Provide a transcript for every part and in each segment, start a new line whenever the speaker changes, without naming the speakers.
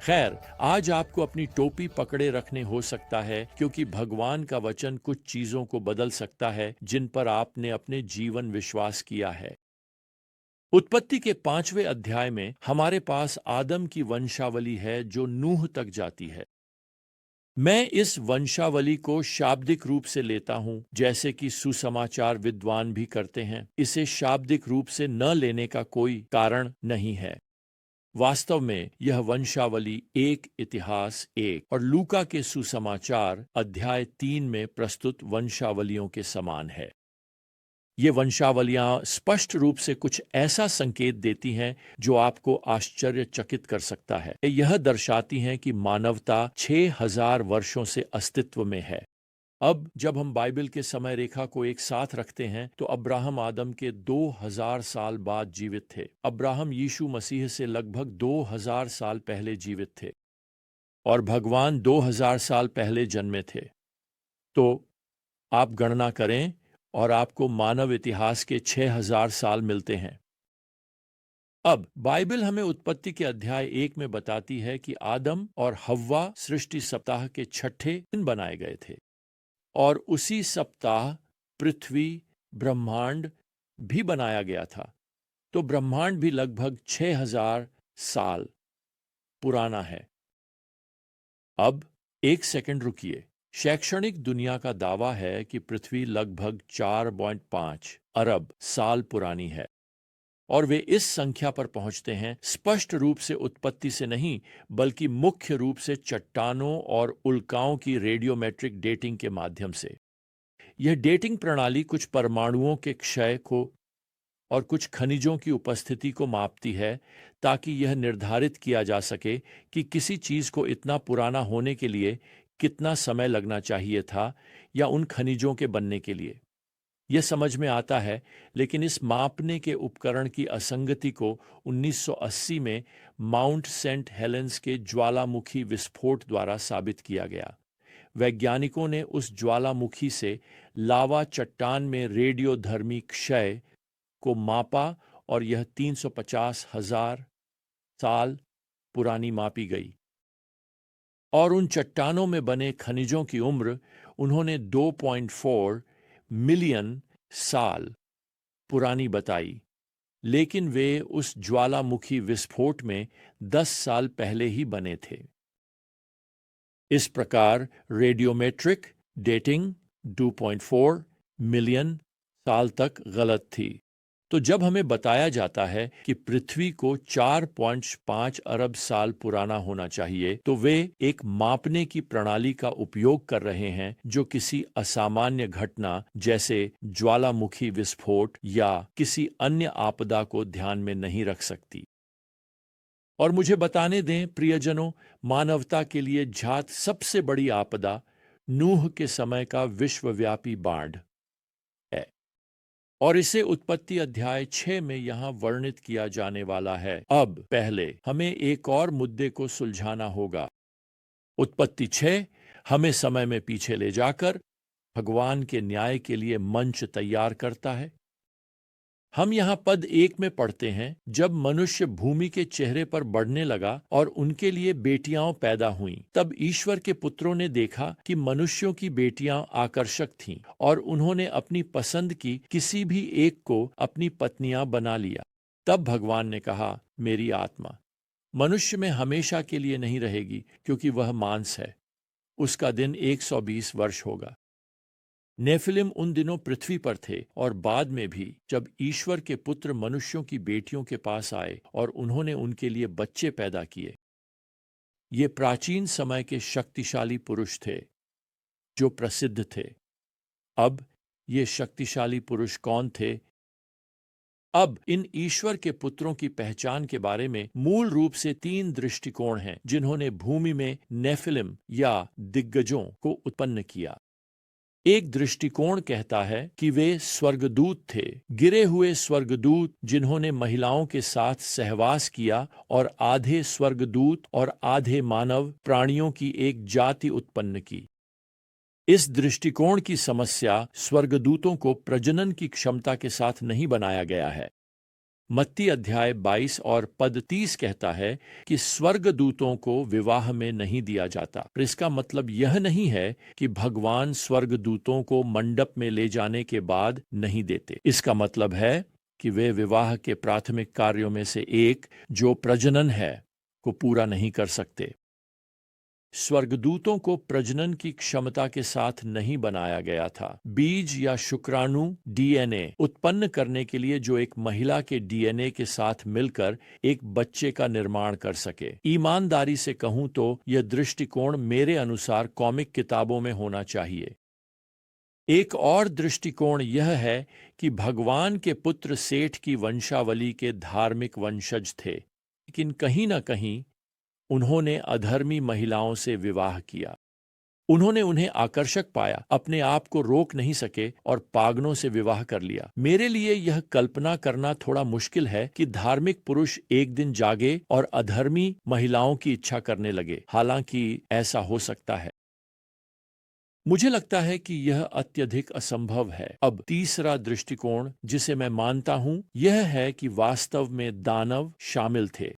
खैर, आज आपको अपनी टोपी पकड़े रखने हो सकता है, क्योंकि भगवान का वचन कुछ चीजों को बदल सकता है जिन पर आपने अपने जीवन विश्वास किया है। उत्पत्ति के 5वें अध्याय में हमारे पास आदम की वंशावली है जो नूह तक जाती है। मैं इस वंशावली को शाब्दिक रूप से लेता हूं, जैसे कि सुसमाचार विद्वान भी करते हैं। इसे शाब्दिक रूप से न लेने का कोई कारण नहीं है। वास्तव में यह वंशावली एक इतिहास एक और लूका के सुसमाचार अध्याय 3 में प्रस्तुत वंशावलियों के समान है। ये वंशावलियां स्पष्ट रूप से कुछ ऐसा संकेत देती हैं जो आपको आश्चर्यचकित कर सकता है। यह दर्शाती हैं कि मानवता 6000 वर्षों से अस्तित्व में है। अब जब हम बाइबल के समय रेखा को एक साथ रखते हैं तो अब्राहम आदम के 2000 साल बाद जीवित थे। अब्राहम यीशु मसीह से लगभग 2000 साल पहले जीवित थे और भगवान 2000 साल पहले जन्मे थे। तो आप गणना करें और आपको मानव इतिहास के 6000 साल मिलते हैं। अब बाइबल हमें उत्पत्ति के अध्याय 1 में बताती है कि आदम और हव्वा सृष्टि सप्ताह के 6ठे दिन बनाए गए थे और उसी सप्ताह पृथ्वी ब्रह्मांड भी बनाया गया था। तो ब्रह्मांड भी लगभग 6000 साल पुराना है। अब एक सेकंड रुकिए। शैक्षणिक दुनिया का दावा है कि पृथ्वी लगभग 4.5 अरब साल पुरानी है और वे इस संख्या पर पहुंचते हैं स्पष्ट रूप से उत्पत्ति से नहीं, बल्कि मुख्य रूप से चट्टानों और उल्काओं की रेडियोमेट्रिक डेटिंग के माध्यम से। यह डेटिंग प्रणाली कुछ परमाणुओं के क्षय को और कुछ खनिजों की उपस्थिति को मापती है, ताकि यह निर्धारित किया जा सके कि किसी चीज को इतना पुराना होने के लिए कितना समय लगना चाहिए था या उन खनिजों के बनने के लिए। यह समझ में आता है, लेकिन इस मापने के उपकरण की असंगति को 1980 में माउंट सेंट हेलेंस के ज्वालामुखी विस्फोट द्वारा साबित किया गया। वैज्ञानिकों ने उस ज्वालामुखी से लावा चट्टान में रेडियोधर्मी क्षय को मापा और यह 350,000 साल पुरानी मापी गई। और उन चट्टानों में बने खनिजों की उम्र उन्होंने 2.4 मिलियन साल पुरानी बताई, लेकिन वे उस ज्वालामुखी विस्फोट में 10 साल पहले ही बने थे। इस प्रकार रेडियोमेट्रिक डेटिंग 2.4 मिलियन साल तक गलत थी। तो जब हमें बताया जाता है कि पृथ्वी को 4.5 अरब साल पुराना होना चाहिए, तो वे एक मापने की प्रणाली का उपयोग कर रहे हैं जो किसी असामान्य घटना जैसे ज्वालामुखी विस्फोट या किसी अन्य आपदा को ध्यान में नहीं रख सकती। और मुझे बताने दें प्रियजनों, मानवता के लिए झात सबसे बड़ी आपदा नूह के समय का विश्वव्यापी बाढ़ है और इसे उत्पत्ति अध्याय 6 में यहां वर्णित किया जाने वाला है। अब पहले हमें एक और मुद्दे को सुलझाना होगा। उत्पत्ति 6 हमें समय में पीछे ले जाकर भगवान के न्याय के लिए मंच तैयार करता है। हम यहाँ पद 1 में पढ़ते हैं, जब मनुष्य भूमि के चेहरे पर बढ़ने लगा और उनके लिए बेटियां पैदा हुईं, तब ईश्वर के पुत्रों ने देखा कि मनुष्यों की बेटियां आकर्षक थीं और उन्होंने अपनी पसंद की किसी भी एक को अपनी पत्नियां बना लिया। तब भगवान ने कहा, मेरी आत्मा मनुष्य में हमेशा के लिए नहीं रहेगी, क्योंकि वह मांस है। उसका दिन 120 वर्ष होगा। नेफिलिम उन दिनों पृथ्वी पर थे और बाद में भी, जब ईश्वर के पुत्र मनुष्यों की बेटियों के पास आए और उन्होंने उनके लिए बच्चे पैदा किए। ये प्राचीन समय के शक्तिशाली पुरुष थे जो प्रसिद्ध थे। अब ये शक्तिशाली पुरुष कौन थे? अब इन ईश्वर के पुत्रों की पहचान के बारे में मूल रूप से 3 दृष्टिकोण हैं जिन्होंने भूमि में नेफिलिम या दिग्गजों को उत्पन्न किया। एक दृष्टिकोण कहता है कि वे स्वर्गदूत थे, गिरे हुए स्वर्गदूत जिन्होंने महिलाओं के साथ सहवास किया और आधे स्वर्गदूत और आधे मानव प्राणियों की एक जाति उत्पन्न की। इस दृष्टिकोण की समस्या स्वर्गदूतों को प्रजनन की क्षमता के साथ नहीं बनाया गया है। मत्ती अध्याय 22 और पद 30 कहता है कि स्वर्गदूतों को विवाह में नहीं दिया जाता। पर इसका मतलब यह नहीं है कि भगवान स्वर्गदूतों को मंडप में ले जाने के बाद नहीं देते। इसका मतलब है कि वे विवाह के प्राथमिक कार्यों में से एक, जो प्रजनन है, को पूरा नहीं कर सकते। स्वर्गदूतों को प्रजनन की क्षमता के साथ नहीं बनाया गया था। बीज या शुक्राणु डीएनए उत्पन्न करने के लिए जो एक महिला के डीएनए के साथ मिलकर एक बच्चे का निर्माण कर सके। ईमानदारी से कहूं तो यह दृष्टिकोण मेरे अनुसार कॉमिक किताबों में होना चाहिए। एक और दृष्टिकोण यह है कि भगवान के पुत्र सेठ की वंशावली के धार्मिक वंशज थे, लेकिन कहीं न कहीं उन्होंने अधर्मी महिलाओं से विवाह किया। उन्होंने उन्हें आकर्षक पाया, अपने आप को रोक नहीं सके और पागनों से विवाह कर लिया। मेरे लिए यह कल्पना करना थोड़ा मुश्किल है कि धार्मिक पुरुष एक दिन जागे और अधर्मी महिलाओं की इच्छा करने लगे। हालांकि ऐसा हो सकता है। मुझे लगता है कि यह अत्यधिक असंभव है। अब तीसरा दृष्टिकोण जिसे मैं मानता हूं, यह है कि वास्तव में दानव शामिल थे।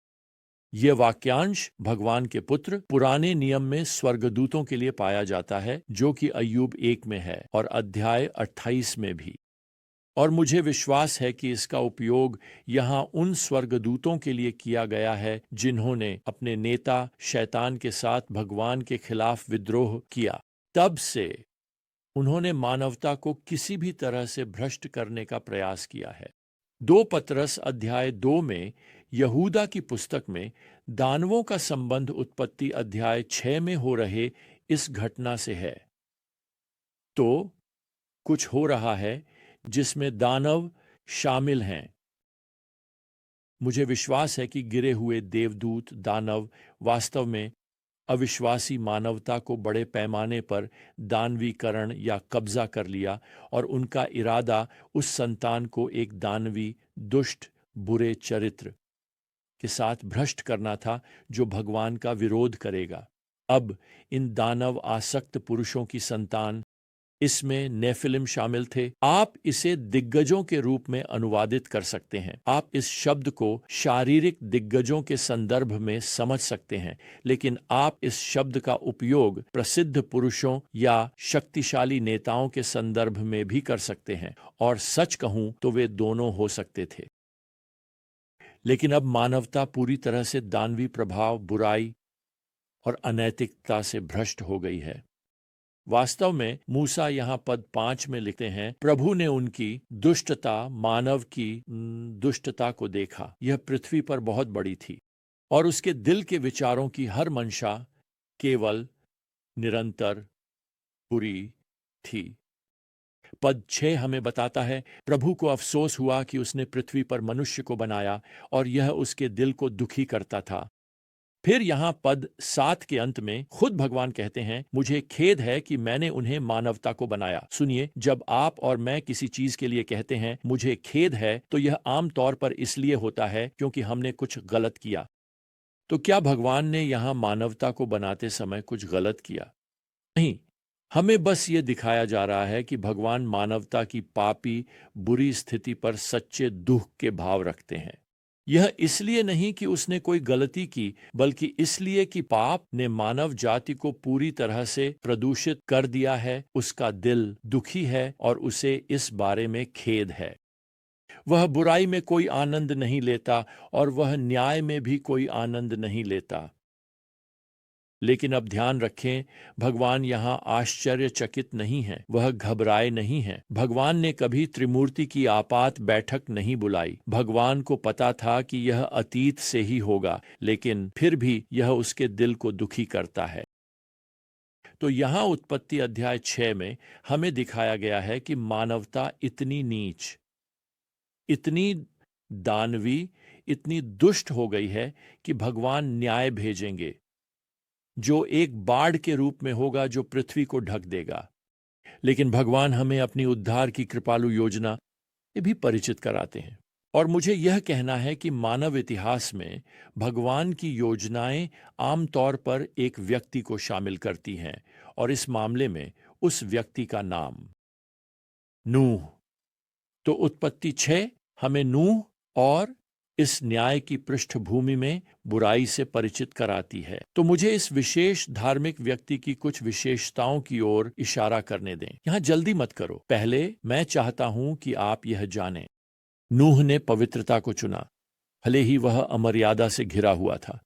यह वाक्यांश भगवान के पुत्र पुराने नियम में स्वर्गदूतों के लिए पाया जाता है, जो कि अय्यूब 1 में है और अध्याय 28 में भी। और मुझे विश्वास है कि इसका उपयोग यहाँ उन स्वर्गदूतों के लिए किया गया है जिन्होंने अपने नेता शैतान के साथ भगवान के खिलाफ विद्रोह किया। तब से उन्होंने मानवता को किसी भी तरह से भ्रष्ट करने का प्रयास किया है। 2 पतरस अध्याय 2 में यहूदा की पुस्तक में दानवों का संबंध उत्पत्ति अध्याय 6 में हो रहे इस घटना से है। तो कुछ हो रहा है जिसमें दानव शामिल हैं। मुझे विश्वास है कि गिरे हुए देवदूत दानव वास्तव में अविश्वासी मानवता को बड़े पैमाने पर दानवीकरण या कब्जा कर लिया, और उनका इरादा उस संतान को एक दानवी, दुष्ट, बुरे चरित्र के साथ भ्रष्ट करना था जो भगवान का विरोध करेगा। अब इन दानव आसक्त पुरुषों की संतान, इसमें नेफिलिम शामिल थे। आप इसे दिग्गजों के रूप में अनुवादित कर सकते हैं। आप इस शब्द को शारीरिक दिग्गजों के संदर्भ में समझ सकते हैं, लेकिन आप इस शब्द का उपयोग प्रसिद्ध पुरुषों या शक्तिशाली नेताओं के संदर्भ में भी कर सकते हैं, और सच कहूं तो वे दोनों हो सकते थे। लेकिन अब मानवता पूरी तरह से दानवी प्रभाव, बुराई और अनैतिकता से भ्रष्ट हो गई है। वास्तव में मूसा यहाँ पद 5 में लिखते हैं, प्रभु ने उनकी दुष्टता, मानव की दुष्टता को देखा। यह पृथ्वी पर बहुत बड़ी थी और उसके दिल के विचारों की हर मंशा केवल निरंतर बुरी थी। पद 6 हमें बताता है, प्रभु को अफसोस हुआ कि उसने पृथ्वी पर मनुष्य को बनाया और यह उसके दिल को दुखी करता था। फिर यहां पद 7 के अंत में खुद भगवान कहते हैं, मुझे खेद है कि मैंने उन्हें मानवता को बनाया। सुनिए, जब आप और मैं किसी चीज के लिए कहते हैं मुझे खेद है, तो यह आम तौर पर इसलिए होता है क्योंकि हमने कुछ गलत किया। तो क्या भगवान ने यहां मानवता को बनाते समय कुछ गलत किया? नहीं, हमें बस ये दिखाया जा रहा है कि भगवान मानवता की पापी, बुरी स्थिति पर सच्चे दुख के भाव रखते हैं। यह इसलिए नहीं कि उसने कोई गलती की, बल्कि इसलिए कि पाप ने मानव जाति को पूरी तरह से प्रदूषित कर दिया है। उसका दिल दुखी है और उसे इस बारे में खेद है। वह बुराई में कोई आनंद नहीं लेता और वह न्याय में भी कोई आनंद नहीं लेता। लेकिन अब ध्यान रखें, भगवान यहाँ आश्चर्यचकित नहीं है, वह घबराए नहीं है। भगवान ने कभी त्रिमूर्ति की आपात बैठक नहीं बुलाई। भगवान को पता था कि यह अतीत से ही होगा, लेकिन फिर भी यह उसके दिल को दुखी करता है। तो यहाँ उत्पत्ति अध्याय 6 में हमें दिखाया गया है कि मानवता इतनी नीच, इतनी दानवी, इतनी दुष्ट हो गई है कि भगवान न्याय भेजेंगे, जो एक बाढ़ के रूप में होगा जो पृथ्वी को ढक देगा। लेकिन भगवान हमें अपनी उद्धार की कृपालु योजना से भी परिचित कराते हैं। और मुझे यह कहना है कि मानव इतिहास में भगवान की योजनाएं आमतौर पर एक व्यक्ति को शामिल करती हैं, और इस मामले में उस व्यक्ति का नाम नूह। तो उत्पत्ति 6 हमें नूह और इस न्याय की पृष्ठभूमि में बुराई से परिचित कराती है। तो मुझे इस विशेष धार्मिक व्यक्ति की कुछ विशेषताओं की ओर इशारा करने दें। यहां जल्दी मत करो। पहले मैं चाहता हूं कि आप यह जानें, नूह ने पवित्रता को चुना, भले ही वह अमर्यादा से घिरा हुआ था।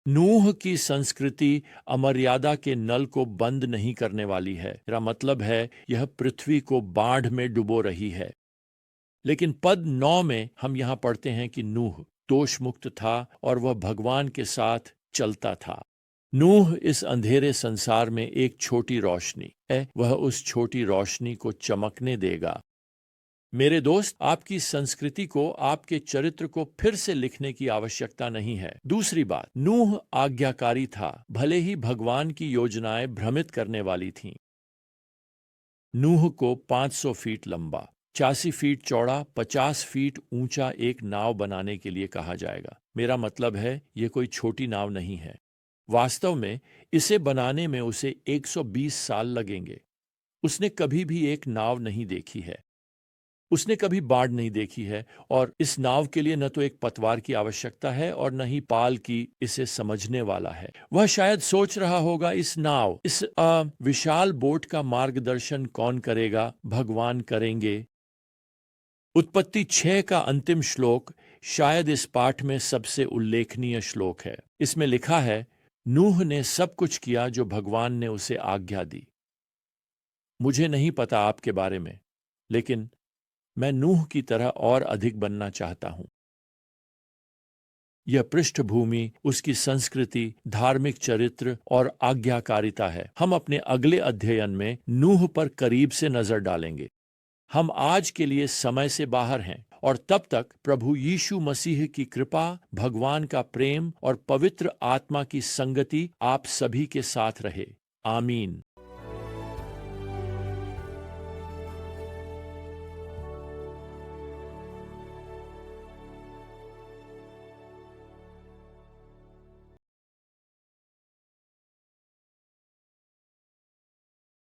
नूह की संस्कृति अमर्यादा के नल को बंद नहीं करने वाली है। मेरा मतलब है, यह पृथ्वी को बाढ़ में डुबो रही है। लेकिन पद 9 में हम यहां पढ़ते हैं कि नूह दोष मुक्त था और वह भगवान के साथ चलता था। नूह इस अंधेरे संसार में एक छोटी रोशनी है, वह उस छोटी रोशनी को चमकने देगा। मेरे दोस्त, आपकी संस्कृति को, आपके चरित्र को फिर से लिखने की आवश्यकता नहीं है। दूसरी बात, नूह आज्ञाकारी था, भले ही भगवान की योजनाएं भ्रमित करने वाली थीं। नूह को 500 फीट लंबा, 86 फीट चौड़ा, 50 फीट ऊंचा एक नाव बनाने के लिए कहा जाएगा। मेरा मतलब है, यह कोई छोटी नाव नहीं है। वास्तव में इसे बनाने में उसे 120 साल लगेंगे। उसने कभी भी एक नाव नहीं देखी है, उसने कभी बाढ़ नहीं देखी है, और इस नाव के लिए न तो एक पतवार की आवश्यकता है और न ही पाल की इसे समझने वाला है। वह शायद सोच रहा होगा, इस नाव, इस विशाल बोट का मार्गदर्शन कौन करेगा? भगवान करेंगे। उत्पत्ति 6 का अंतिम श्लोक शायद इस पाठ में सबसे उल्लेखनीय श्लोक है। इसमें लिखा है, नूह ने सब कुछ किया जो भगवान ने उसे आज्ञा दी। मुझे नहीं पता आपके बारे में, लेकिन मैं नूह की तरह और अधिक बनना चाहता हूं। यह पृष्ठभूमि, उसकी संस्कृति, धार्मिक चरित्र और आज्ञाकारिता है। हम अपने अगले अध्ययन में नूह पर करीब से नजर डालेंगे। हम आज के लिए समय से बाहर हैं, और तब तक प्रभु यीशु मसीह की कृपा, भगवान का प्रेम और पवित्र आत्मा की संगति आप सभी के साथ रहे। आमीन।